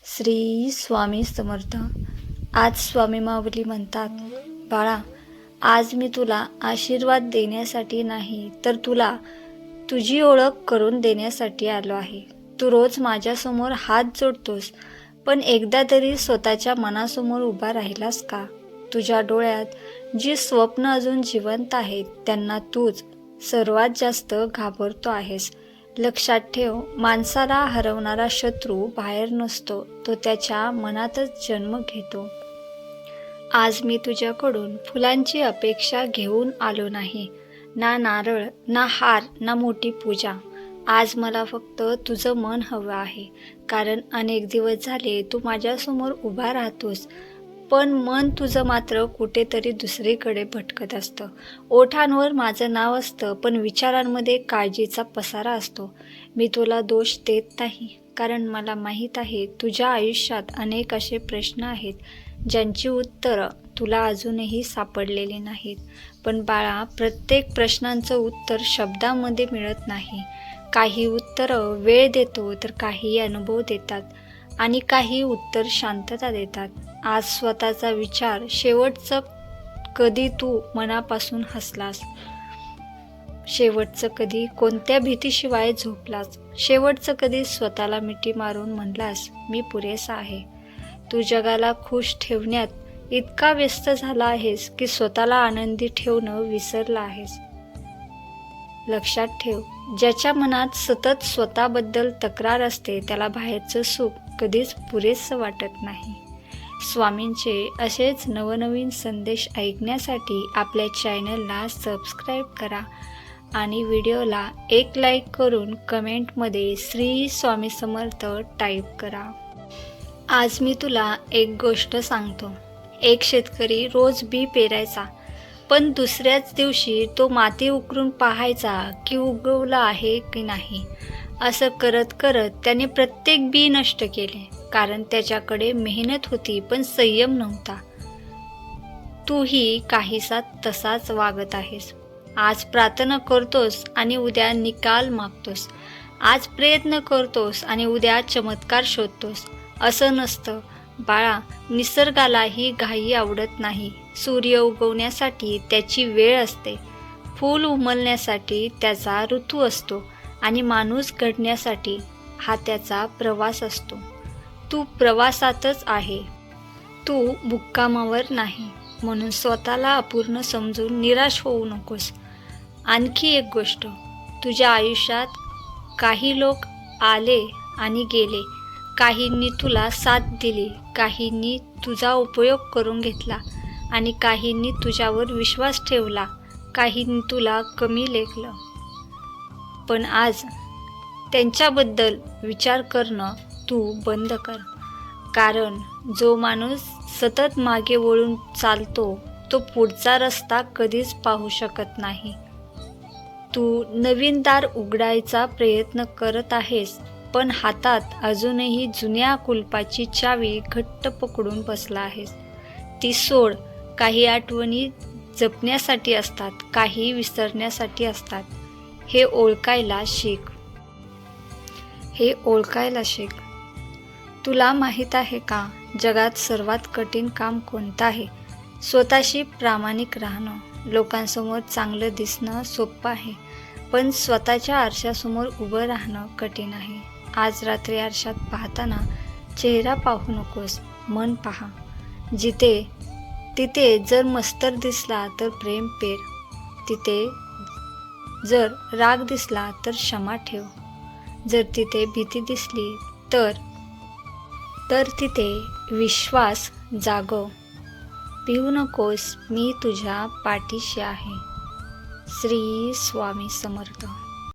श्री स्वामी समर्थ. आज स्वामी माऊली म्हणतात, बाळा, आज मी तुला आशीर्वाद देण्यासाठी नाही तर तुला तुझी ओळख करून देण्यासाठी आलो आहे. तू रोज माझ्यासमोर हात जोडतोस, पण एकदा तरी स्वतःच्या मनासमोर उभा राहिलास का? तुझ्या डोळ्यात जी स्वप्न अजून जिवंत आहेत त्यांना तूच सर्वात जास्त घाबरतो आहेस. लक्षात ठेव, माणसाला हरवणारा शत्रू बाहेर नसतो, तो त्याच्या मनातच जन्म घेतो. आज मी तुझ्याकडून फुलांची अपेक्षा घेऊन आलो नाही, ना नारळ, ना हार, ना मोठी पूजा. आज मला फक्त तुझं मन हवं आहे, कारण अनेक दिवस झाले तू माझ्यासमोर उभा राहतोस, पण मन तुझं मात्र कुठेतरी दुसरीकडे भटकत असतं. ओठांवर माझं नाव असतं, पण विचारांमध्ये काळजीचा पसारा असतो. मी तुला दोष देत नाही, कारण मला माहीत आहे तुझ्या आयुष्यात अनेक असे प्रश्न आहेत ज्यांची उत्तरं तुला अजूनही सापडलेली नाहीत. पण बाळा, प्रत्येक प्रश्नांचं उत्तर शब्दामध्ये मिळत नाही. काही उत्तरं वेळ देतो, तर काही अनुभव देतात, आणि काही उत्तर शांतता देतात. आज स्वतःचा विचार, शेवटचं कधी तू मनापासून हसलास? शेवटचं कधी कोणत्या भीतीशिवाय झोपलास? शेवटचं कधी स्वतःला मिठी मारून म्हणलास, मी पुरेसा आहे? तू जगाला खुश ठेवण्यात इतका व्यस्त झाला आहेस की स्वतःला आनंदी ठेवणं विसरला आहेस. लक्षात ठेव, ज्याच्या मनात सतत स्वतःबद्दल तक्रार असते त्याला बाहेरचं सुख कधीच पुरेसं वाटत नाही. स्वामींचे असेच नवनवीन संदेश ऐकण्यासाठी आपल्या चॅनलला सबस्क्राईब करा आणि व्हिडिओला एक लाईक करून कमेंटमध्ये श्री स्वामी समर्थ टाईप करा. आज मी तुला एक गोष्ट सांगतो. एक शेतकरी रोज बी पेरायचा, पण दुसऱ्याच दिवशी तो माती उकरून पाहायचा की उगवला आहे की नाही. असं करत करत त्याने प्रत्येक बी नष्ट केले, कारण त्याच्याकडे मेहनत होती पण संयम नव्हता. तूही काहीसा तसाच वागत आहेस. आज प्रार्थना करतोस आणि उद्या निकाल मागतोस. आज प्रयत्न करतोस आणि उद्या चमत्कार शोधतोस. असं नसतं बाळा. निसर्गालाही घाई आवडत नाही. सूर्य उगवण्यासाठी त्याची वेळ असते, फूल उमलण्यासाठी त्याचा ऋतू असतो, आणि माणूस घडण्यासाठी हा त्याचा प्रवास असतो. तू प्रवासातच आहे, तू मुक्कामावर नाही. म्हणून स्वतःला अपूर्ण समजून निराश होऊ नकोस. आणखी एक गोष्ट, तुझ्या आयुष्यात काही लोक आले आणि गेले. काहींनी तुला साथ दिली, काहींनी तुझा उपयोग करून घेतला, आणि काहींनी तुझ्यावर विश्वास ठेवला, काहींनी तुला कमी लेखलं. पण आज त्यांच्याबद्दल विचार करणं तू बंद कर, कारण जो माणूस सतत मागे वळून चालतो तो पुढचा रस्ता कधीच पाहू शकत नाही. तू नवीन दार उघडायचा प्रयत्न करत आहेस, पण हातात अजूनही जुन्या कुलपाची चावी घट्ट पकडून बसला आहेस. ती सोड. काही आठवणी जपण्यासाठी असतात, काही विसरण्यासाठी असतात. हे ओळखायला शिक. तुला माहीत आहे का, जगात सर्वात कठीण काम कोणतं आहे? स्वतःशी प्रामाणिक राहणं. लोकांसमोर चांगलं दिसणं सोपं आहे, पण स्वतःच्या आरशासमोर उभं राहणं कठीण आहे. आज रात्री आरशात पाहताना चेहरा पाहू नकोस, मन पहा. तिथे जर मत्सर दिसला तर प्रेम पेर. तिथे जर राग दिसला तर क्षमा ठेव. जर तिथे भीती दिसली तर तिथे विश्वास जागव. भिवू नकोस, मी तुझ्या पाठीशी आहे. श्री स्वामी समर्थ.